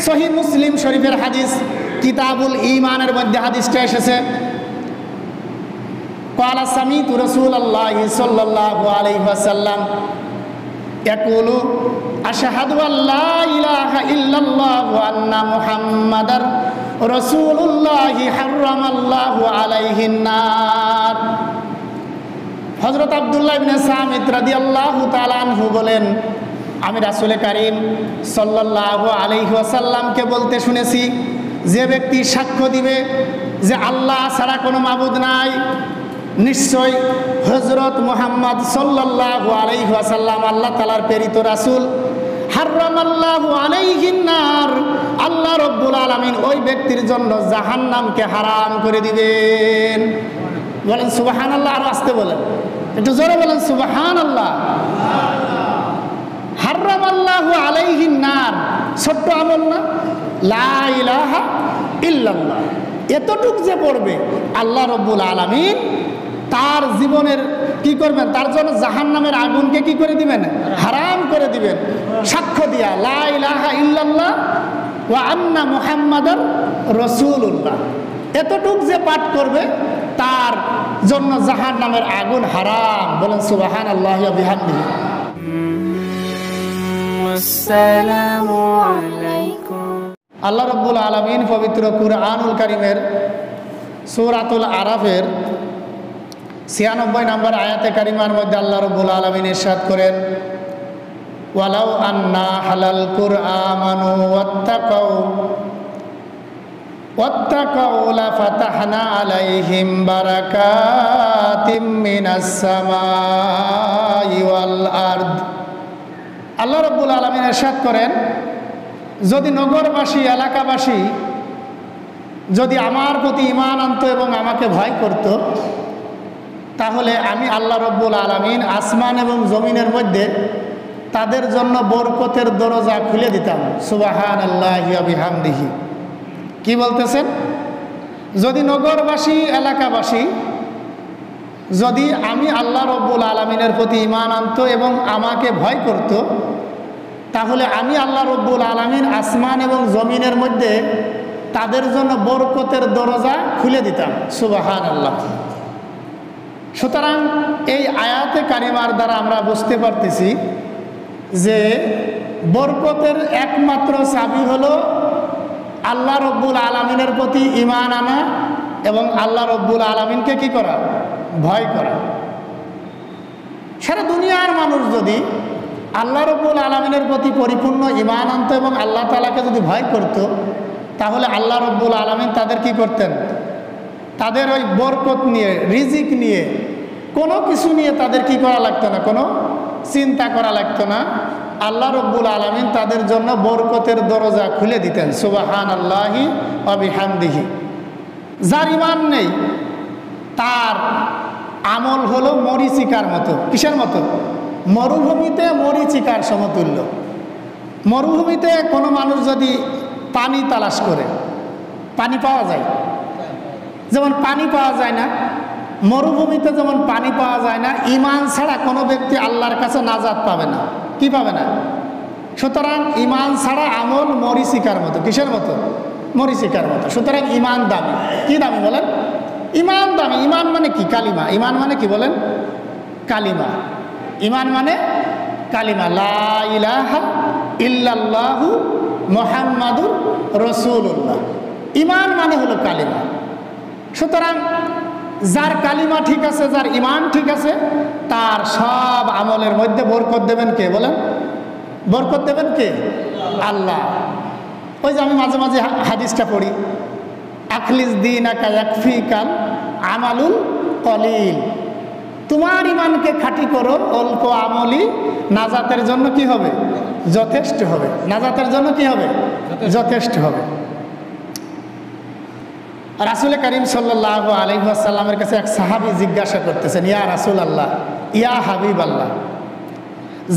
সহিহ মুসলিম শরীফের হাদিস কিতাবুল ঈমানের মধ্যে হাদিসটা এসেছে, ক্বালা সামিতু রাসূলুল্লাহি সাল্লাল্লাহু আলাইহি ওয়াসাল্লাম ইয়াকুলু আশহাদু আল্লা ইলাহা ইল্লাল্লাহ ওয়া আন্না মুহাম্মাদার রাসূলুল্লাহি হারামাল্লাহু আলাইহিন নার। হযরত আব্দুল্লাহ ইবনে সামিত রাদিয়াল্লাহু তাআলা আনহু বলেন, আমি রাসূল কারীম সাল্লাল্লাহু আলাইহি ওয়াসাল্লামকে বলতে শুনেছি, যে ব্যক্তি সাক্ষ্য দিবে যে আল্লাহ ছাড়া কোনো মাবুদ নাই, নিশ্চয় হযরত মুহাম্মদ সাল্লাল্লাহু আলাইহি ওয়াসাল্লাম আল্লাহ তাআলার প্রেরিত রাসূল, হারামাল্লাহু আলাইহিন নার, আল্লাহ রাব্বুল আলামিন ওই ব্যক্তির জন্য জাহান্নামকে হারাম করে দিবেন। বলেন সুবহানাল্লাহ, আর আস্তে বলেন, একটু জোরে বলেন সুবহানাল্লাহ। হারামাল্লাহু আলাইহিন নার, ছোট্ট আমল না? লা ইলাহা ইল্লাল্লাহ, এতটুক যে পড়বে আল্লাহ রাব্বুল আলামিন তার জীবনের কি করবেন, তার জন্য জাহান্নামের আগুনকে কি করে দিবেন, হারাম করে দিবেন। সাক্ষ্য দিয়া লা ইলাহা ইল্লাল্লাহ ওয়া আন্না মুহাম্মাদার রাসূলুল্লাহ, এতটুক যে পাঠ করবে তার জন্য জাহান্নামের আগুন হারাম। বলেন সুবহানাল্লাহি ওয়া বিহামদিহি। আসসালামু আলাইকুম। আল্লাহ রাব্বুল আলামিন পবিত্র কুরআনুল কারীমের সূরাতুল আরাফের 96 নম্বর আয়াতে কারিমার মধ্যে আল্লাহ রাব্বুল আলামিন ইরশাদ করেন, ওয়ালাউ আন্না হালাল কুরআমানু ওয়াত্তাকাউ লাফাতাহনা আলাইহিম বারাকাতিম মিনাস সামাই ওয়াল আরদ। আল্লাহ রাব্বুল আলামিন ইরশাদ করেন, যদি নগরবাসী এলাকাবাসী যদি আমার প্রতি ঈমান আনতো এবং আমাকে ভয় করত, তাহলে আমি আল্লাহ রাব্বুল আলামিন আসমান এবং জমিনের মধ্যে তাদের জন্য বরকতের দরজা খুলে দিতাম। সুবহানাল্লাহি ওয়া বিহামদিহি। কি বলতেছেন? যদি নগরবাসী এলাকাবাসী যদি আমি আল্লাহ রাব্বুল আলামিনের প্রতি ঈমান আনতো এবং আমাকে ভয় করত, তাহলে আমি আল্লাহ রাব্বুল আলামিন আসমান এবং জমিনের মধ্যে তাদের জন্য বরকতের দরজা খুলে দিতাম। সুবহানাল্লাহ। সুতরাং এই আয়াতে কারিমার দ্বারা আমরা বুঝতে পারতেছি যে বরকতের একমাত্র চাবি হলো আল্লাহ রাব্বুল আলামিনের প্রতি ঈমান আনা এবং আল্লাহ রাব্বুল আলামিনকে কি করা, ভয় করা। সারা দুনিয়ার মানুষ যদি আল্লাহ রাব্বুল আলামিনের প্রতি পরিপূর্ণ ঈমান আনতো এবং আল্লাহ তাআলাকে যদি ভয় করত, তাহলে আল্লাহ রাব্বুল আলামিন তাদের কি করতেন, তাদের ওই বরকত নিয়ে, রিজিক নিয়ে, কোনো কিছু নিয়ে তাদের কি করা লাগতো না, কোনো চিন্তা করা লাগতো না। আল্লাহ রাব্বুল আলামিন তাদের জন্য বরকতের দরজা খুলে দিতেন। সুবহানাল্লাহি ওয়া বিহামদিহি। যার ঈমান নেই তার আমল হলো মরিচিকার মতো। কিসের মতো? মরুভূমিতে মরিচিকার সমতুল্য। মরুভূমিতে কোনো মানুষ যদি পানি তালাশ করে, পানি পাওয়া যায়? যেমন পানি পাওয়া যায় না, মরুভূমিতে যেমন পানি পাওয়া যায় না, ঈমান ছাড়া কোনো ব্যক্তি আল্লাহর কাছে নাজাত পাবে না। কি পাবে না? সুতরাং ঈমান ছাড়া আমল মরিচিকার মতো। কিসের মতো? মরিচিকার মতো। সুতরাং ঈমান দামি। কি দামি বলেন? ঈমান দামি। ঈমান মানে কি? কালিমা। ঈমান মানে কি বলেন? কালিমা। ঈমান মানে কালিমা, লা ইলাহা ইল্লাল্লাহু মুহাম্মাদুর রাসূলুল্লাহ। ঈমান মানে হলো কালিমা। সুতরাং যার কালিমা ঠিক আছে, যার ঈমান ঠিক আছে, তার সব আমলের মধ্যে বরকত দেবেন কে বলেন? বরকত দেবেন কে? আল্লাহ। ওই যে আমি মাঝে মাঝে হাদিসটা পড়ি, আখলিস দীনাকা ইয়াকফিকাল আমালুল কলিল। তোমার ঈমানকে খাঁটি করো, অল্প আমলই নাজাতের জন্য কি হবে? যথেষ্ট হবে। নাজাতের জন্য কি হবে? যথেষ্ট হবে। রাসূল করিম সাল্লাল্লাহু আলাইহি ওয়াসাল্লামের কাছে এক সাহাবী জিজ্ঞাসা করতেছেন, ইয়া রাসূলুল্লাহ, ইয়া হাবিবাল্লাহ,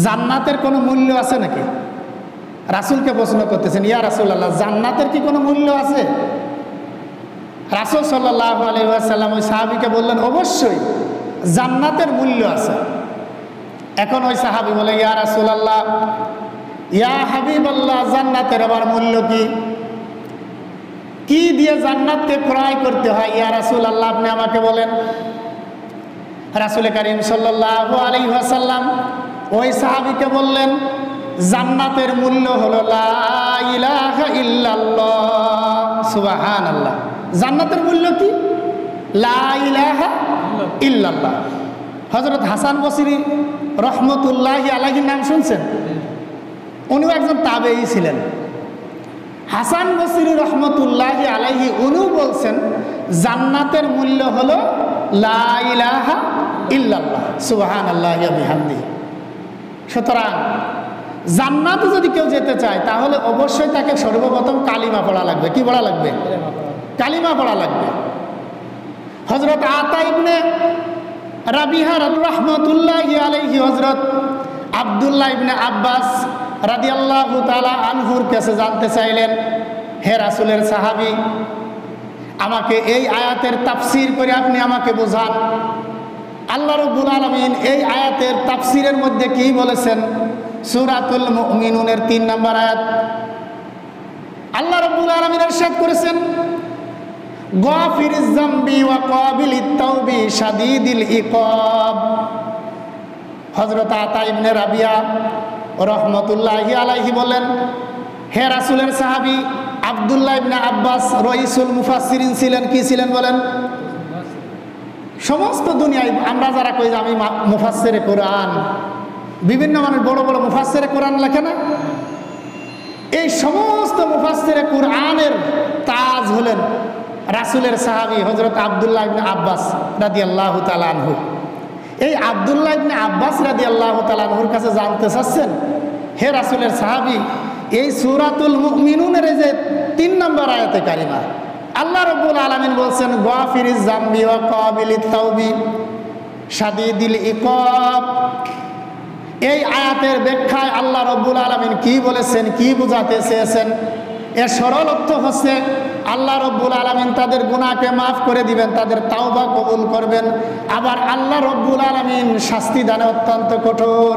জান্নাতের কোনো মূল্য আছে নাকি? রাসূলকে প্রশ্ন করতেছেন, ইয়া রাসূলুল্লাহ, জান্নাতের কি কোনো মূল্য আছে? রাসূল সাল্লাল্লাহু আলাইহি ওয়াসাল্লাম ওই সাহাবীকে বললেন, অবশ্যই জান্নাতের মূল্য আছে। এখন ওই সাহাবী বলে, ইয়া রাসূলুল্লাহ, ইয়া হাবিবাল্লাহ, জান্নাতের আবার মূল্য কি? কি দিয়ে জান্নাতকে ক্রয় করতে হয় ইয়া রাসূলুল্লাহ, আপনি আমাকে বলেন। রাসূল করিম সাল্লাল্লাহু আলাইহি ওয়াসাল্লাম ওই সাহাবীকে বললেন, জান্নাতের মূল্য হলো লা ইলাহা ইল্লাল্লাহ। সুবহানাল্লাহ। জান্নাতের মূল্য কি? লা ইলাহা ইল্লাল্লাহ। হযরত হাসান বসরি রহমতুল্লাহি আলাইহির নাম শুনছেন? উনিও একজন তাবেঈ ছিলেন। হাসান বসরি রহমতুল্লাহি আলাইহি উনিও বলছেন জান্নাতের মূল্য হলো লা ইলাহা ইল্লাল্লাহ। সুবহানাল্লাহি ওয়া বিহামদিহি। সুতরাং জান্নাতে যদি কেউ যেতে চায় তাহলে অবশ্যই তাকে সর্বপ্রথম কালিমা পড়া লাগবে। কি পড়া লাগবে? কালিমা পড়া লাগবে। হযরত আতা ইবনে রাবিহা রাহমাতুল্লাহি আলাইহি হযরত আব্দুল্লাহ ইবনে আব্বাস রাদিয়াল্লাহু তাআলা আনহুর কাছে জানতে চাইলেন, হে রাসূলের সাহাবী, আমাকে এই আয়াতের তাফসীর করে আপনি আমাকে বোঝান। আল্লাহ রাব্বুল আলামিন এই আয়াতের তাফসীরের মধ্যে কি বলেছেন? সূরাতুল মুমিনুনের 3 নম্বর আয়াত আল্লাহ রাব্বুল আলামিন ইরশাদ করেছেন, গাফিরিজ যামবি ওয়া কাবিলিত তাওবি শাদীদিল ইকাব। হযরত আতা ইবনে রাবিয়া রহমতুল্লাহি আলাইহি বলেন, হে রাসূলের সাহাবী আব্দুল্লাহ ইবনে আব্বাস রইসুল মুফাসসিরিন ছিলেন। কি ছিলেন বলেন? সমস্ত দুনিয়ায় আমরা যারা কই যে আমি মুফাসসিরে কোরআন, বিভিন্ন মানুষ বড় বড় মুফাসসিরে কোরআন লেখে না, এই সমস্ত মুফাসসিরে কোরআনের তাজ হলেন রাসূলের সাহাবী হযরত আব্দুল্লাহ ইবনে আব্বাস রাদিয়াল্লাহু তাআলা আনহু। এই আব্দুল্লাহ ইবনে আব্বাস রাদিয়াল্লাহু তাআলা আনহুর কাছে জানতে চাচ্ছেন, হে রাসূলের সাহাবী, এই সূরাতুল মুমিনুনের যে 3 নম্বর আয়াতে কারিমা আল্লাহ রাব্বুল আলামিন বলছেন গাফিরিজ যামবি ওয়া কাবিলিত তাওবি শাদীদিল ইকাব। এই আয়াতের ব্যাখ্যায় আল্লাহ রাব্বুল আলামিন কি বলেছেন, কি বোঝাতে চেয়েছেন? এর সরল অর্থ হচ্ছে আল্লাহ রাব্বুল আলামিন তাদের গুনাহকে মাফ করে দিবেন, তাদের তাওবা কবুল করবেন। আবার আল্লাহ রাব্বুল আলামিন শাস্তি দানে অত্যন্ত কঠোর,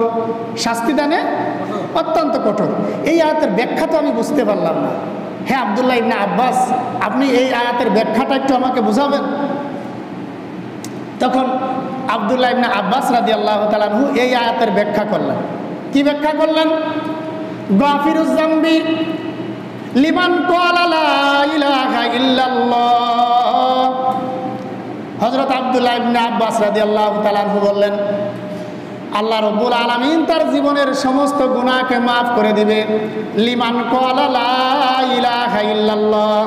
শাস্তি দানে অত্যন্ত কঠোর। এই আয়াতের ব্যাখ্যা তো আমি বুঝতে পারলাম না। হে আব্দুল্লাহ ইবনে আব্বাস, আপনি এই আয়াতের ব্যাখ্যাটা একটু আমাকে বুঝাবেন। তখন আব্দুল্লাহ ইবনে আব্বাস রাদিয়াল্লাহু তাআলা আনহু এই আয়াতের ব্যাখ্যা করলেন। কি ব্যাখ্যা করলেন? গাফিরুজ যামবি লিমান ক্বালা লা ইলাহা ইল্লাল্লাহ। হযরত আব্দুল্লাহ ইবনে আব্বাস রাদিয়াল্লাহু তাআলা আনহু বললেন, আল্লাহ রাব্বুল আলামিন তার জীবনের সমস্ত গুনাহকে মাফ করে দিবে। লিমান ক্বালা লা ইলাহা ইল্লাল্লাহ,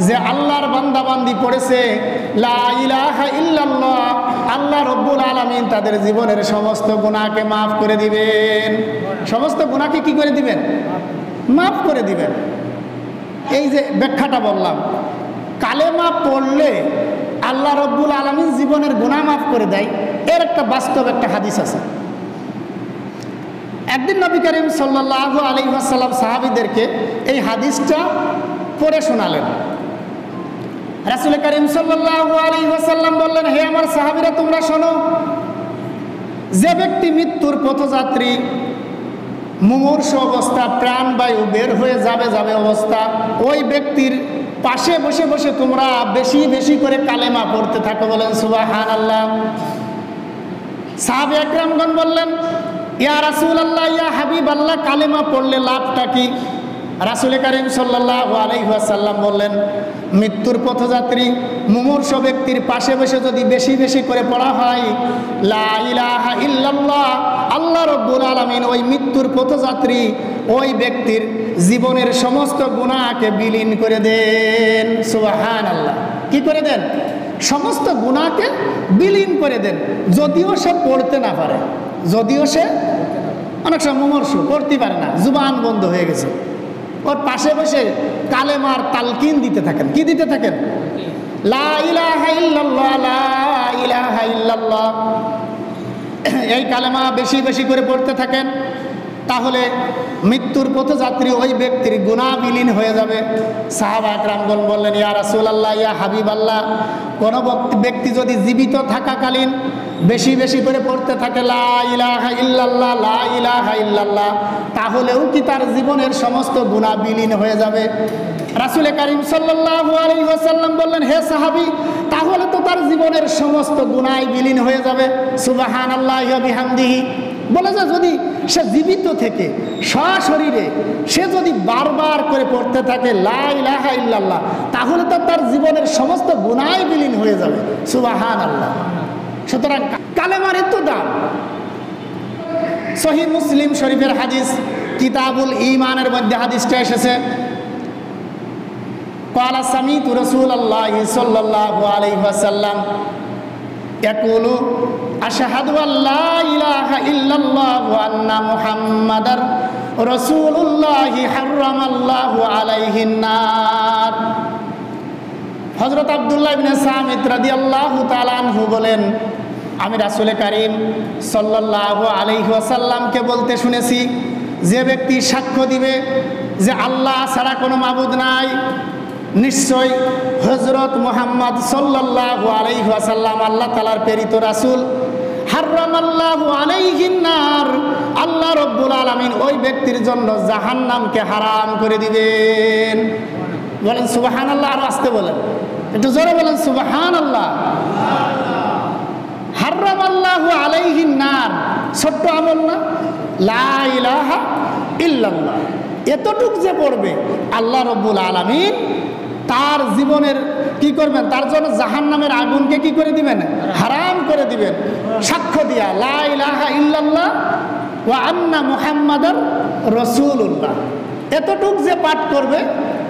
যে আল্লাহর বান্দা বান্দি পড়েছে লা ইলাহা ইল্লাল্লাহ, আল্লাহ রাব্বুল আলামিন তাদের জীবনের সমস্ত গুনাহকে মাফ করে দিবেন। সমস্ত গুনাহকে কি করে দিবেন? মাফ করে দিবেন। এই যে ব্যাখ্যাটা বললাম, কালেমা পড়লে আল্লাহ রাব্বুল আলামিন জীবনের গুনাহ মাফ করে দেয়, এর একটা বাস্তব একটা হাদিস আছে। একদিন নবী করিম সাল্লাল্লাহু আলাইহি ওয়াসাল্লাম সাহাবীদেরকে এই হাদিসটা পড়ে শোনালেন। রাসূল করিম সাল্লাল্লাহু আলাইহি ওয়াসাল্লাম বললেন, হে আমার সাহাবীরা, তোমরা শোনো, যে ব্যক্তি মৃত্যুর পথযাত্রী, মুমূর্ষু অবস্থা, প্রাণবায়ু বের হয়ে যাবে অবস্থা, ওই ব্যক্তির পাশে বসে বসে তোমরা বেশি বেশি করে কালেমা পড়তে থাকো। বলেন সুবহানাল্লাহ। সাহাবা একরামগণ বললেন, ইয়া রাসূলুল্লাহ, ইয়া হাবিবাল্লাহ, কালেমা পড়লে লাভটা কি? রাসূল করিম সাল্লাল্লাহু আলাইহি ওয়াসাল্লাম বললেন, মৃত্যুর পথযাত্রী মুমূর্ষু ব্যক্তির পাশে বসে যদি বেশি বেশি করে পড়া হয় লা ইলাহা ইল্লাল্লাহ, আল্লাহ রাব্বুল আলামিন ওই মৃত্যুর পথযাত্রী ওই ব্যক্তির জীবনের সমস্ত গুনাহকে বিলীন করে দেন। সুবহানাল্লাহ। কি করে দেন? সমস্ত গুনাহকে বিলীন করে দেন। যদিও সে পড়তে না পারে, যদিও সে অনেক সময় মুমূর্ষু, পড়তে পারে না, জুবান বন্ধ হয়ে গেছে, ওর পাশে বসে কালেমার তালকিন দিতে থাকেন। কি দিতে থাকেন? লা ইলাহা ইল্লাল্লাহ, লা ইলাহা ইল্লাল্লাহ। এই কালেমা বেশি বেশি করে পড়তে থাকেন। তাহলে মৃত্যুর পথযাত্রী ওই ব্যক্তির গুনাহ বিলীন হয়ে যাবে। সাহাবা একরামগণ বললেন, ইয়া রাসূলুল্লাহ, ইয়া হাবিবাল্লাহ, কোনো ব্যক্তি যদি জীবিত থাকাকালীন বেশি বেশি করে পড়তে থাকে লা ইলাহা ইল্লাল্লাহ, লা ইলাহা ইল্লাল্লাহ, তাহলেও কি তার জীবনের সমস্ত গুনাহ বিলীন হয়ে যাবে? রাসূল করিম সাল্লাল্লাহু আলাইহি ওয়াসাল্লাম বললেন, হে সাহাবী, তাহলে তো তার জীবনের সমস্ত গুনাহ বিলীন হয়ে যাবে। সুবহানাল্লাহি ওয়া বিহামদিহি। বলে যে যদি সে জীবিত থেকে সশরীরে সে যদি বারবার করে পড়তে থাকে লা ইলাহা ইল্লাল্লাহ, তাহলে তো তার জীবনের সমস্ত গুনাহ বিলীন হয়ে যাবে। সুবহানাল্লাহ। সুতরাং কালেমার এত দাম। সহিহ মুসলিম শরীফের হাদিস কিতাবুল ঈমানের মধ্যে হাদিসটা এসেছে, ক্বালা সামিতু রাসূলুল্লাহি সাল্লাল্লাহু আলাইহি ওয়াসাল্লাম ইয়াকুলু আশহাদু আল্লা ইলাহা ইল্লাল্লাহ ওয়া আন্না মুহাম্মাদার রাসূলুল্লাহি হারামাল্লাহু আলাইহিন নার। হযরত আব্দুল্লাহ ইবনে সামিত রাদিয়াল্লাহু তাআলা আনহু বলেন, আমি রাসূল করিম সাল্লাল্লাহু আলাইহি ওয়াসাল্লামকে বলতে শুনেছি, যে ব্যক্তি সাক্ষ্য দিবে যে আল্লাহ ছাড়া কোনো মাবুদ নাই, নিশ্চয় হযরত মুহাম্মদ সাল্লাল্লাহু আলাইহি ওয়াসাল্লাম আল্লাহ তাআলার প্রেরিত রাসূল, হারামাল্লাহু আলাইহিন নার, আল্লাহ রাব্বুল আলামিন ওই ব্যক্তির জন্য জাহান্নামকে হারাম করে দিবেন। বলেন সুবহানাল্লাহ। আর আস্তে বলেন, একটু জোরে বলেন সুবহানাল্লাহ। হারামাল্লাহু আলাইহিন নার, ছোট্ট আমল না? লা ইলাহা ইল্লাল্লাহ এতটুক যে পড়বে আল্লাহ রাব্বুল আলামিন তার জীবনের কি করবেন? তার জন্য জাহান্নামের আগুনকে কি করে দিবেন? হারাম করে দিবেন। সাক্ষ্য দিয়া লা ইলাহা ইল্লাল্লাহ ওয়া আন্না মুহাম্মাদার রাসূলুল্লাহ, এতটুক যে পাঠ করবে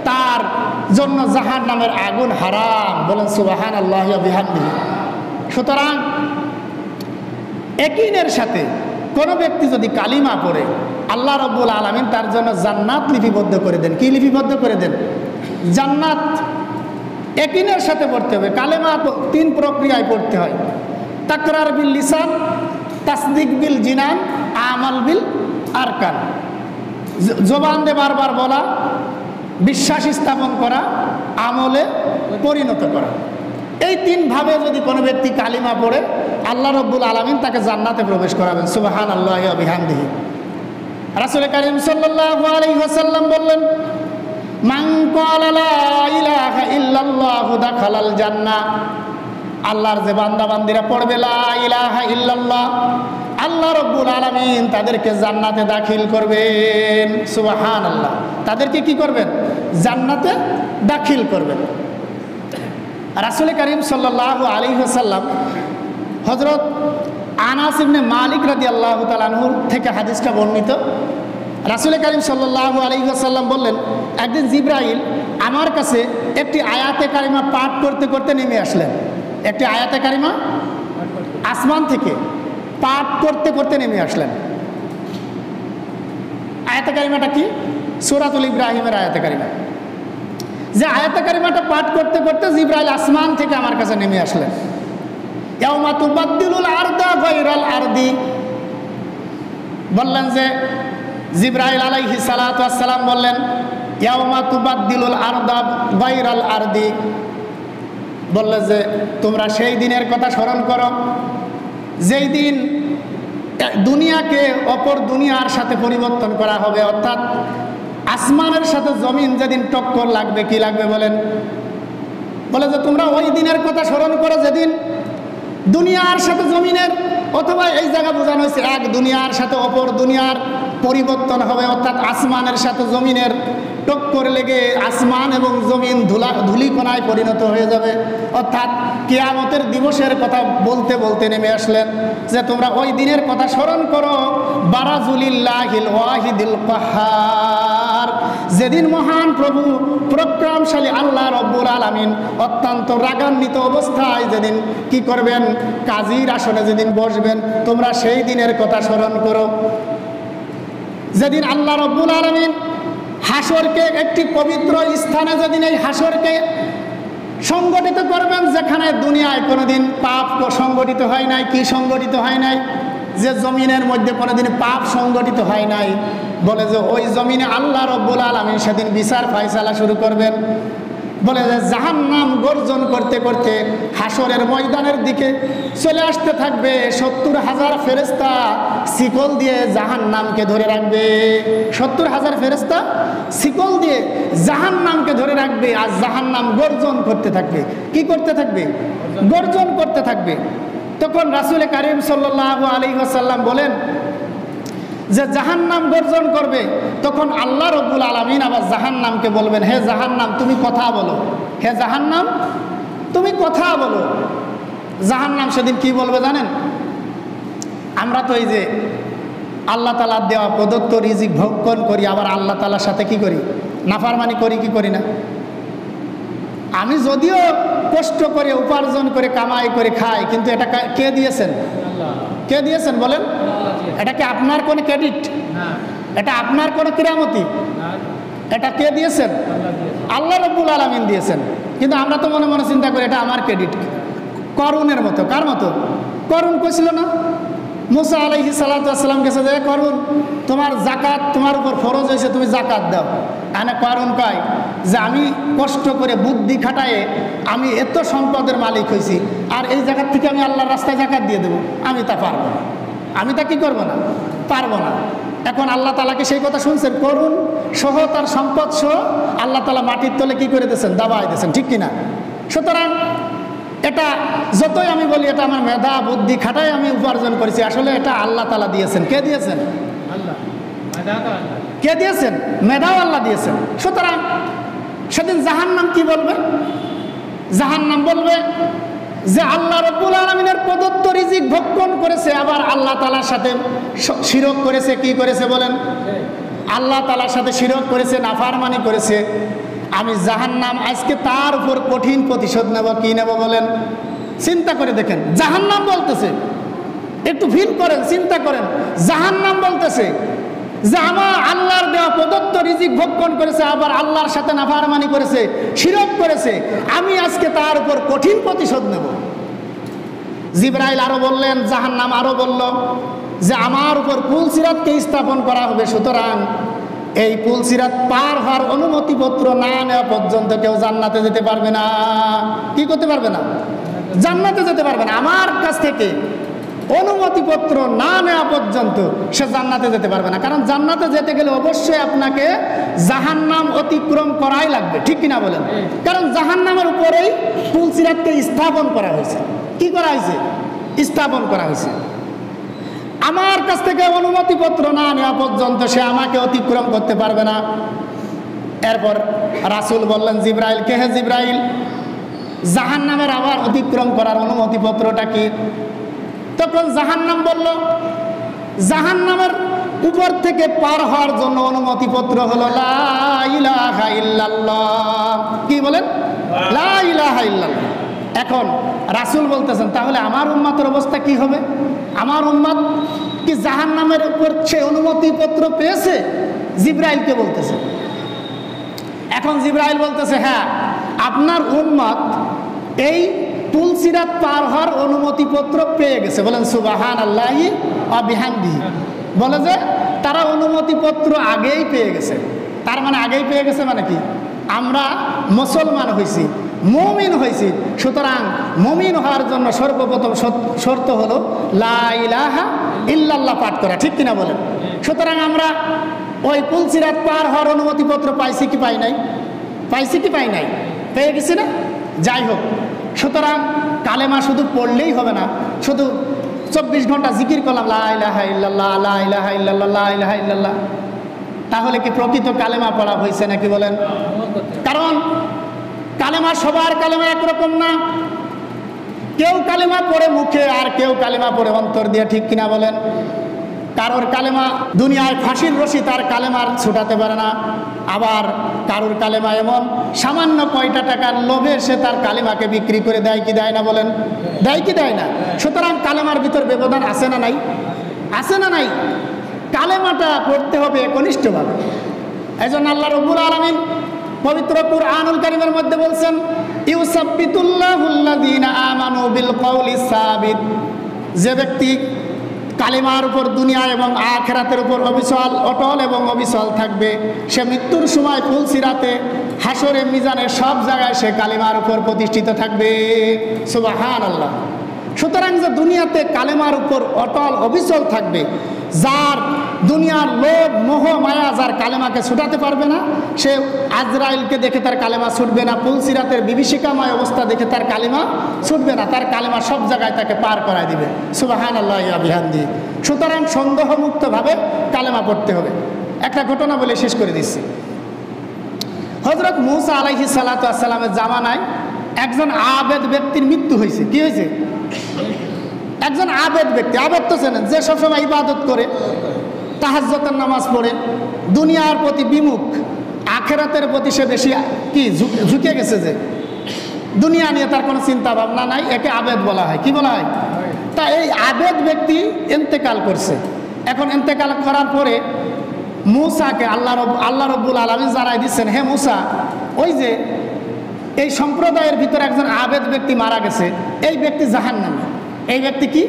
তার জন্য জাহান্নামের আগুন হারাম। বলেন সুবহানাল্লাহি ওয়া বিহামদিহি। সুতরাং ইয়াকিনের সাথে কোনো ব্যক্তি যদি কালিমা পড়ে, আল্লাহ রাব্বুল আলামিন তার জন্য জান্নাত লিপিবদ্ধ করে দেন। কি লিপিবদ্ধ করে দেন? জান্নাত। ইয়াকিনের সাথে পড়তে হবে। কালেমা তিন প্রক্রিয়ায় পড়তে হয়, তাকরার বিল লিসান, তাসদিক বিল জিনান, আমাল বিল আরকান। জবান দিয়ে বারবার বলা, বিশ্বাস স্থাপন করা, আমলে পরিণত করা। এই তিন ভাবে যদি কোনো ব্যক্তি কালিমা পড়ে, আল্লাহ রাব্বুল আলামিন তাকে জান্নাতে প্রবেশ করাবেন। সুবহানাল্লাহি ওয়া বিহামদিহি। রাসূল করিম সাল্লাল্লাহু আলাইহি ওয়াসাল্লাম বললেন, মান ক্বালা লা ইলাহা ইল্লাল্লাহু দাখালাল জান্নাহ, আল্লাহর যে বান্দা বান্দিরা পড়বে লা ইলাহা ইল্লাল্লাহ, আল্লাহ রাব্বুল আলামিন তাদেরকে জান্নাতে দাখিল করবেন। সুবহানাল্লাহ। তাদেরকে কি করবেন? জান্নাতে দাখিল করবেন। রাসূল করিম সাল্লাল্লাহু আলাইহি ওয়াসাল্লাম হযরত আনাস ইবনে মালিক রাদিয়াল্লাহু তাআলা আনহু থেকে হাদিসটা বর্ণিত। রাসূল করিম সাল্লাল্লাহু আলাইহি ওয়াসাল্লাম বললেন, একদিন জিবরাইল আমার কাছে একটি আয়াতে কারিমা পাঠ করতে করতে নেমে আসলেন। একটি আয়াতে কারিমা আসমান থেকে পাঠ করতে করতে নেমে আসলেন। আয়াতে কারিমাটা কি? সূরাতুল ইব্রাহিমের আয়াতে কারিমা। যে আয়াতে কারিমাটা পাঠ করতে করতে জিবরাইল আসমান থেকে আমার কাছে নেমে আসলেন। ইয়াউমা তুবাদদিলুল আরদা গায়রাল আরদি, বললেন যে জিবরাইল আলাইহিস সালাতু ওয়াস সালাম বললেন, ইয়াউমা তুবাদদিলুল আরদা গায়রাল আরদি, বললেন যে তোমরা সেই দিনের কথা স্মরণ করো যেই দিন দুনিয়াকে অপর দুনিয়ার সাথে পরিবর্তন করা হবে, অর্থাৎ আসমানের সাথে জমিন যেদিন টক্কর লাগবে। কি লাগবে বলেন? বলে যে তোমরা ওই দিনের কথা স্মরণ করো যেদিন দুনিয়ার সাথে জমিনের, অথবা এই জায়গা বোঝানো হয়েছে এক দুনিয়ার সাথে অপর দুনিয়ার পরিবর্তন হবে, অর্থাৎ আসমানের সাথে জমিনের টক্কর লেগে আসমান এবং জমিন ধূলিকণায় পরিণত হয়ে যাবে। অর্থাৎ কিয়ামতের দিবসের কথা বলতে বলতে নেমে আসলেন যে তোমরা ওই দিনের কথা স্মরণ করো, বারাজুলিল্লাহিল ওয়াহিদিল কাহ্হার, যেদিন মহান প্রভু পরাক্রমশালী আল্লাহ রব্বুল আলামিন অত্যন্ত রাগান্বিত অবস্থায় যেদিন কি করবেন? কাজীর আসনে যেদিন বসবেন, তোমরা সেই দিনের কথা স্মরণ করো যেদিন আল্লাহ রব্বুল আলামিন হাসরকে একটি পবিত্র স্থানে, যেদিন এই হাসরকে সংগঠিত করবেন যেখানে দুনিয়ায় কোনোদিন পাপ সংগঠিত হয় নাই। কি সংগঠিত হয় নাই? যে জমিনের মধ্যে কোনোদিন পাপ সংগঠিত হয় নাই, বলে যে ওই জমিনে আল্লাহ রব্বুল আলামিন সেদিন বিচার ফায়সালা শুরু করবেন। বলে যে জাহান্নাম গর্জন করতে করতে হাসরের ময়দানের দিকে চলে আসতে থাকবে। 70,000 ফেরেশতা শিকল দিয়ে জাহান্নামকে ধরে রাখবে। 70,000 ফেরেশতা শিকল দিয়ে জাহান্নামকে ধরে রাখবে, আর জাহান্নাম গর্জন করতে থাকবে। কি করতে থাকবে? গর্জন করতে থাকবে। তখন রাসূল কারীম সাল্লাল্লাহু আলাইহি ওয়াসাল্লাম বলেন যে জাহান্নাম গর্জন করবে। তখন আল্লাহ রব্বুল আলামিন আবার জাহান্নামকে বলবেন, হে জাহান্নাম তুমি কথা বলো, হে জাহান্নাম তুমি কথা বলো। জাহান্নাম সেদিন কি বলবে জানেন? আমরা তো এই যে আল্লাহ তাআলার দেওয়া প্রদত্ত রিজিক ভক্ষণ করি, আবার আল্লাহ তাআলার সাথে কি করি? নাফরমানি করি কি করি না? আমি যদিও কষ্ট করে উপার্জন করে কামাই করে খাই, কিন্তু এটা কে দিয়েছেন? কে দিয়েছেন বলেন? এটা কি আপনার কোনো ক্রেডিট? এটা আপনার কোনো কিরামতি? এটা কে দিয়েছেন? আল্লাহ রাব্বুল আলামিন দিয়েছেন। কিন্তু আমরা তো মনে মনে চিন্তা করি এটা আমার ক্রেডিট। করুণের মতো। কার মতো? করুণ কইছিল না মুসা আলাইহিস সালাতু ওয়াস সালাম কাছে, যে করুণ তোমার যাকাত তোমার উপর ফরজ হয়েছে, তুমি যাকাত দাও। এনে করুণ কয় যে আমি কষ্ট করে বুদ্ধি খাটায়ে আমি এত সম্পদের মালিক হয়েছি, আর এই জায়গার থেকে আমি আল্লাহর রাস্তায় যাকাত দিয়ে দেবো? আমি তা পারবো না। আমি তা কি করবো না? পারবো না। এখন আল্লাহ তাআলাকে সেই কথা শুনছেন, করুণ সহ তার সম্পদ সহ আল্লাহ তাআলা মাটির তলে কি করে দিয়েছেন? দাবায় দিয়েছেন, ঠিক কিনা? সুতরাং এটা যতই আমি বলি এটা আমার মেধা বুদ্ধি খাটাই আমি উপার্জন করেছি, আসলে এটা আল্লাহ তাআলা দিয়েছেন। কে দিয়েছেন? আল্লাহ। কে দিয়েছেন? মেধাও আল্লাহ দিয়েছেন। সুতরাং সেদিন জাহান্নাম কি বলবে? জাহান্নাম বলবে যে আল্লাহ রাব্বুল আলামিনের প্রদত্ত রিজিক ভক্ষণ করেছে, আবার আল্লাহ তাআলার সাথে শিরক করেছে। কি করেছে বলেন? আল্লাহ তাআলার সাথে শিরক করেছে, নাফরমানি করেছে। আমি জাহান্নাম আজকে তার উপর কঠিন প্রতিশোধ নেব। কি নেব বলেন? চিন্তা করে দেখেন, জাহান্নাম বলতেছে, একটু ফিল করেন, চিন্তা করেন। জাহান্নাম বলতেছে যে আমার আল্লাহর দেওয়া প্রদত্ত রিজিক ভক্ষণ করেছে, আবার আল্লাহর সাথে নাফরমানি করেছে, শিরক করেছে, আমি আজকে তার উপর কঠিন প্রতিশোধ নেব। জিবরাইল আরো বললেন, জাহান্নাম আরো বলল যে আমার উপর পুলসিরাতকে স্থাপন করা হবে। সুতরাং এই পুলসিরাত পার হওয়ার অনুমতিপত্র না নেওয়া পর্যন্ত কেউ জান্নাতে যেতে পারবে না। কি করতে পারবে না? জান্নাতে যেতে পারবে না। আমার কাছ থেকে অনুমতিপত্র না নেওয়া পর্যন্ত সে জান্নাতে যেতে পারবে না। কারণ জান্নাতে যেতে গেলে অবশ্যই আপনাকে জাহান্নাম অতিক্রম করাই লাগবে, ঠিক কিনা বলেন? কারণ জাহান্নামের উপরেই পুলসিরাতকে স্থাপন করা হয়েছে। কি করা হয়েছে? স্থাপন করা হয়েছে। আমার কাছ থেকে অনুমতিপত্র না নেওয়া পর্যন্ত সে আমাকে অতিক্রম করতে পারবে না। এরপর রাসূল বললেন জিবরাইলকে, হে জিবরাইল, জাহান্নামের আবার অতিক্রম করার অনুমতিপত্রটা কি? তখন জাহান্নাম বলল, জাহান্নামের উপর থেকে পার হওয়ার জন্য অনুমতিপত্র হলো লা ইলাহা ইল্লাল্লাহ। কি বলেন? লা ইলাহা ইল্লাল্লাহ। এখন রাসূল বলতেছেন, তাহলে আমার উম্মতের অবস্থা কি হবে? আমার উম্মত কি জাহান্নামের উপর সে অনুমতিপত্র পেয়েছে? জিবরাইলকে বলতেছে। এখন জিবরাইল বলতেছে, হ্যাঁ, আপনার উম্মত এই পুলসিরাত পার হওয়ার অনুমতিপত্র পেয়ে গেছে। বলেন সুবহানাল্লাহি ওয়া বিহামদিহি। বলে যে তারা অনুমতিপত্র আগেই পেয়ে গেছে। তার মানে আগেই পেয়ে গেছে মানে কি? আমরা মুসলমান হয়েছি, মুমিন হয়েছি। সুতরাং মুমিন হওয়ার জন্য সর্বপ্রথম শর্ত হলো লা ইলাহা ইল্লাল্লাহ পাঠ করা, ঠিক কিনা বলেন? সুতরাং আমরা ওই পুলসিরাত পার হওয়ার অনুমতিপত্র পাইছি কি পাই নাই? পাইছি কি পাই নাই? পেয়ে গেছি না? যাই হোক, সুতরাং কালেমা শুধু পড়লেই হবে না, শুধু 24 ঘন্টা জিকির করলাম লা ইলাহা ইল্লাল্লাহ, লা ইলাহা ইল্লাল্লাহ, লা ইলাহা ইল্লাল্লাহ, তাহলে কি প্রকৃত কালেমা পড়া হয়েছে নাকি বলেন? কারণ কালেমা সবার কালেমা একরকম না। কেউ কালেমা পড়ে মুখে, আর কেউ কালেমা পড়ে অন্তর দিয়ে, ঠিক কিনা বলেন? কারোর কালেমা দুনিয়ায় ফাঁসির রশি তার কালেমার ছুটাতে পারে না। আবার কারোর কালেমা এমন সামান্য কয়টা টাকার লোভে সে তার কালেমাকে বিক্রি করে দেয় কি দেয় না বলেন? দেয় কি দেয় না? সুতরাং কালেমার ভিতর ব্যবধান আছে না নাই? আছে না নাই? কালেমাটা পড়তে হবে একনিষ্ঠভাবে। এই জন্য আল্লাহ রাব্বুল আলামিন পবিত্র কুরআনুল কারীমের মধ্যে বলছেন, ইউসাব্বিতুল্লাহুল্লাযীনা আমানু বিল কওলিস সাবিত। যে ব্যক্তি কালিমার উপর দুনিয়া এবং আখিরাতের উপর অবিচল, অটল এবং অবিচল থাকবে। সে মৃত্যুর সময় ফুলসিরাতে, হাসরে, মিজানের সব জায়গায় সে কালিমার উপর প্রতিষ্ঠিত থাকবে। সুবহানাল্লাহ। সুতরাং যে দুনিয়াতে কালেমার উপর অটল অবিচল থাকবে, যার দুনিয়ার লোভ মোহ মায়া যার কালেমাকে ছুটাতে পারবে না, সে আজরাইলকে দেখে তার কালেমা ছুটবে না, পুলসিরাতের বিভীষিকাময় অবস্থা দেখে তার কালেমা ছুটবে না, তার কালেমা সব জায়গায় তাকে পার করায় দিবে। সুবহানাল্লাহ ওয়া বিহামদিহি। সুতরাং সন্দেহমুক্তভাবে কালেমা পড়তে হবে। একটা ঘটনা বলে শেষ করে দিচ্ছি। হযরত মূসা আলাইহিস সালাতু ওয়াস সালামের জামানায় একজন আবেদ ব্যক্তির মৃত্যু হয়েছে। কি হয়েছে? একজন আবেদ ব্যক্তি। আবেদ তো চেনেন, যে সবসময় ইবাদত করে, তাহাজ্জুদের নামাজ পড়ে, দুনিয়ার প্রতি বিমুখ, আখিরাতের প্রতি সে বেশি কি ঝুঁকে গেছে, যে দুনিয়া নিয়ে তার কোনো চিন্তা ভাবনা নাই, একে আবেদ বলা হয়। কি বলা হয়? তা এই আবেদ ব্যক্তি ইন্তেকাল করছে। এখন ইন্তেকাল করার পরে মূসাকে আল্লাহ রব্বুল আলামিন জানাই দিচ্ছেন, হে মূসা, ওই যে এই সম্প্রদায়ের ভিতরে একজন আবেদ ব্যক্তি মারা গেছে, এই ব্যক্তি জাহান্নামী। এই ব্যক্তি কি?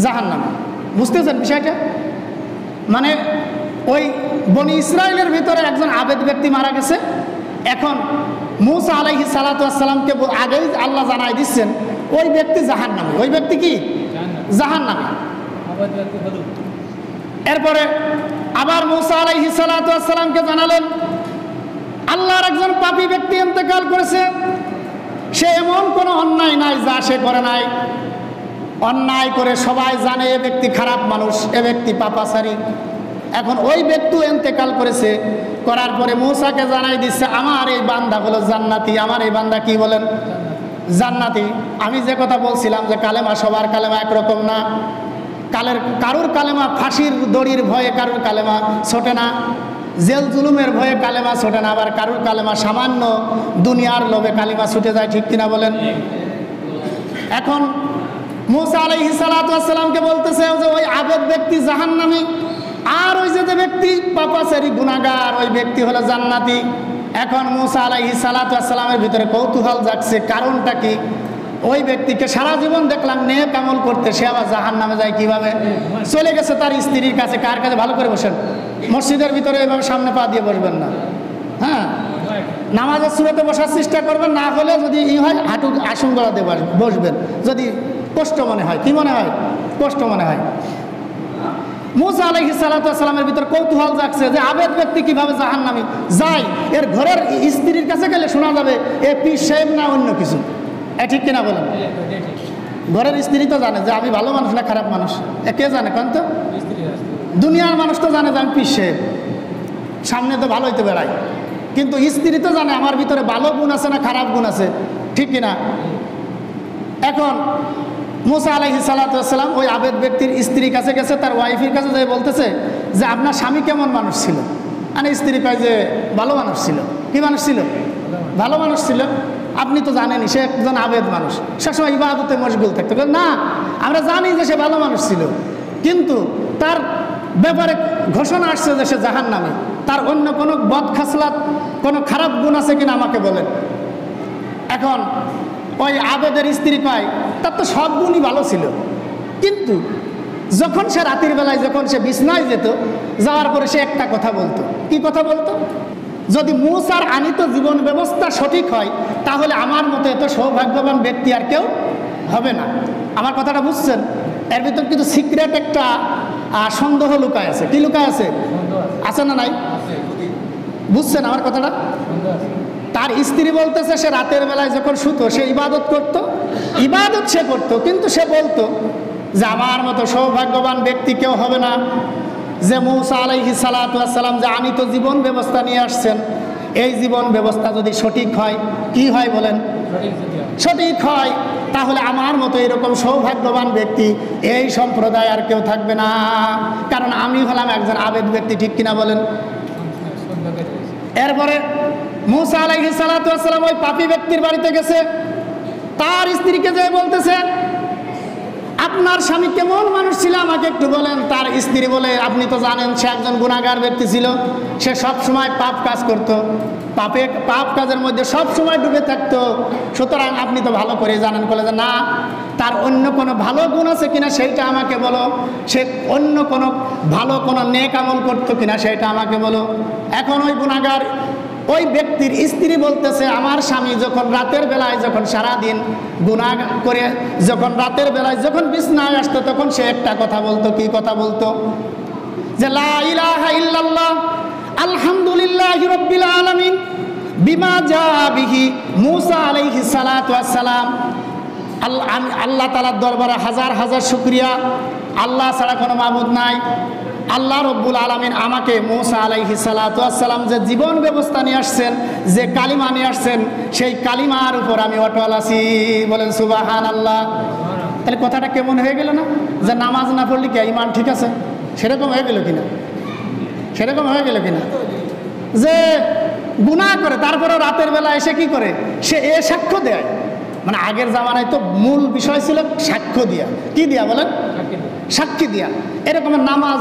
জাহান্নামী। বুঝতেছেন বিষয়টা? মানে ওই বনি ইসরায়েলের ভিতরে একজন আবেদ ব্যক্তি মারা গেছে। এখন মূসা আলাইহিস সালাতু ওয়াস সালামকে আগেই আল্লাহ জানাই দিচ্ছেন ওই ব্যক্তি জাহান্নামী। ওই ব্যক্তি কি? জাহান্নামী। এরপরে আবার মূসা আলাইহিস সালাতু ওয়াস সালামকে জানালেন আল্লাহর একজন পাপী ব্যক্তি ইন্তেকাল করেছে, সে এমন কোনো অন্যায় নাই যা সে করে নাই। অন্যায় করে সবাই জানে এ ব্যক্তি খারাপ মানুষ, এ ব্যক্তি পাপাচারী। এখন ওই ব্যক্তি ইন্তেকাল করেছে, করার পরে মূসাকে জানাই দিচ্ছে আমার এই বান্দা হলো জান্নাতি। আমার এই বান্দা কি বলেন? জান্নাতি। আমি যে কথা বলছিলাম যে কালেমা সবার কালেমা একরকম না, কারুর কালেমা ফাঁসির দড়ির ভয়ে কারুর কালেমা ছোটে না, জেল জুলুমের ভয়ে কালেমা ছোটে না, আবার কারুর কালেমা সামান্য দুনিয়ার লোভে কালেমা ছুটে যায়। ঠিক কিনা বলেন? এখন মূসা আলাইহিস সালাতু ওয়াস সালামকে বলতেছে যে ওই আবেদ ব্যক্তি জাহান্নামী, আর ওই যে ব্যক্তি পাপাচারী গুনাহগার, ওই ব্যক্তি হলো জান্নাতি। এখন মূসা আলাইহিস সালাতু ওয়াস সালামের ভিতরে কৌতূহল জাগছে, কারণটা কি? ওই ব্যক্তিকে সারা জীবন দেখলাম নেক আমল করতে, সে আবার জাহান্নামে যায় কিভাবে? চলে গেছে তার স্ত্রীর কাছে। কার কাছে? ভালো করে বসেন, মসজিদের ভিতরে এভাবে সামনে পা দিয়ে বসবেন না। হ্যাঁ, নামাজের সুরতে বসার চেষ্টা করবেন, না হলে যদি হয় হাঁটু আসন গলা দিয়ে বসবেন, যদি কষ্ট মনে হয়। কি মনে হয়? কষ্ট মনে হয়। মূসা আলাইহিস সালাতু ওয়াস সালামের ভিতর কৌতূহল জাগছে যে আবেদ ব্যক্তি কিভাবে জাহান্নামী যায়, এর ঘরের স্ত্রীর কাছে গেলে শোনা যাবে এ পীর সাহেব না অন্য কিছু। ঠিক কিনা বলেন? ঘরের স্ত্রী তো জানে যে আমি ভালো মানুষ না খারাপ মানুষ, কে জানে? কারণ তো দুনিয়ার মানুষ তো জানে যে আমি পীর সাহেব, সামনে তো ভালোই তো বেড়াই, কিন্তু স্ত্রী তো জানে আমার ভিতরে ভালো গুণ আছে না খারাপ গুণ আছে। ঠিক কিনা? এখন মূসা আলাইহিস সালাতু ওয়াস সালাম ওই আবেদ ব্যক্তির স্ত্রীর কাছে গেছে, তার ওয়াইফের কাছে যাই বলতেছে যে আপনার স্বামী কেমন মানুষ ছিল? মানে স্ত্রী কয় যে ভালো মানুষ ছিল। কি মানুষ ছিল? ভালো মানুষ ছিল। আপনি তো জানেনই সে একজন আবেদ মানুষ, সবসময় ইবাদতে মশগুল থাকতো। না, আমরা জানি যে সে ভালো মানুষ ছিল, কিন্তু তার ব্যাপারে ঘোষণা আসছে যে সে জাহান্নামী। তার অন্য কোনো বদখাসলাত, কোনো খারাপ গুণ আছে কিনা আমাকে বলেন। এখন ওই আবেদের স্ত্রী কয় তার তো সব গুণই ভালো ছিল, কিন্তু যখন সে রাতের বেলায় যখন সে বিছনায় যেত, যাওয়ার পরে সে একটা কথা বলতো। কি কথা বলতো? যদি মূসার আনিত জীবন ব্যবস্থা সঠিক হয় তাহলে আমার মতো এত সৌভাগ্যবান ব্যক্তি আর কেউ হবে না। আমার কথাটা বুঝছেন? এর ভিতর কিন্তু সিক্রেট একটা সন্দেহ লুকায় আছে। কি লুকায় আছে? আছে না নাই? বুঝছেন আমার কথাটা? তার স্ত্রী বলতেছে সে রাতের বেলায় যখন শুতো সে ইবাদত করত, ইবাদত সে করত, কিন্তু সে বলতো যে আমার মতো সৌভাগ্যবান ব্যক্তি কেউ হবে না। যে মূসা আলাইহিস সালাতু ওয়াস সালাম যে আনিত জীবন ব্যবস্থা নিয়ে আসছেন, এই জীবন ব্যবস্থা যদি সঠিক হয়, কি হয় বলেন? সঠিক হয়, তাহলে আমার মতো এরকম সৌভাগ্যবান ব্যক্তি এই সম্প্রদায় আর কেউ থাকবে না, কারণ আমি হলাম একজন আবেদ ব্যক্তি। ঠিক কিনা বলেন? এরপরে মূসা আলাইহিস সালাতু ওয়াস সালাম ওই পাপী ব্যক্তির বাড়িতে গেছে, তার স্ত্রীকে যে বলতেছে আপনার স্বামী কেমন মানুষ ছিল আমাকে একটু বলেন। তার স্ত্রী বলে, আপনি তো জানেন সে একজন গুনাহগার ব্যক্তি ছিল, সে সব সময় পাপ কাজ করত, পাপ কাজের মধ্যে সব সময় ডুবে থাকতো, সুতরাং আপনি তো ভালো করে জানেন। বলে যে না, তার অন্য কোনো ভালো গুণ আছে কিনা সেইটা আমাকে বলো, সে অন্য কোনো ভালো কোনো নেক আমল করতো কিনা সেইটা আমাকে বলো। এখন ওই গুনাহগার ওই ব্যক্তির স্ত্রী বলতেছে, আমার স্বামী যখন রাতের বেলায়, যখন সারাদিন গুনাহ করে, যখন রাতের বেলায় যখন বিছনায় আসতো, তখন সে একটা কথা বলতো। কি কথা বলতো? যে লা ইলাহা ইল্লাল্লাহ আলহামদুলিল্লাহি রাব্বিল আলামিন বিমা জা বিহি মূসা আলাইহিস সালাতু ওয়াস সালাম। আল্লাহ তাআলার দরবারে হাজার হাজার শুকরিয়া, আল্লাহ ছাড়া কোনো মাবুদ নাই। আল্লাহ রব্বুল আলামিন আমাকে মূসা আলাইহিস সালাতু ওয়াস সালাম যে জীবন ব্যবস্থা নিয়ে আসছেন, যে কালিমা নিয়ে আসছেন, সেই কালিমার উপর আমি অটল আছি। বলেন সুবহানাল্লাহ। তাহলে কথাটা কেমন হয়ে গেল না? যে নামাজ না পড়লে কি ঈমান ঠিক আছে? সেরকম হয়ে গেল কিনা? সেরকম হয়ে গেল কিনা? যে গুনাহ করে তারপরে রাতের বেলা এসে কি করে? সে সাক্ষ্য দেয়। মানে আগের জামানায় তো মূল বিষয় ছিল সাক্ষ্য দিয়া। কি দিয়া বলেন? সাক্ষী দিয়া। এরকম নামাজ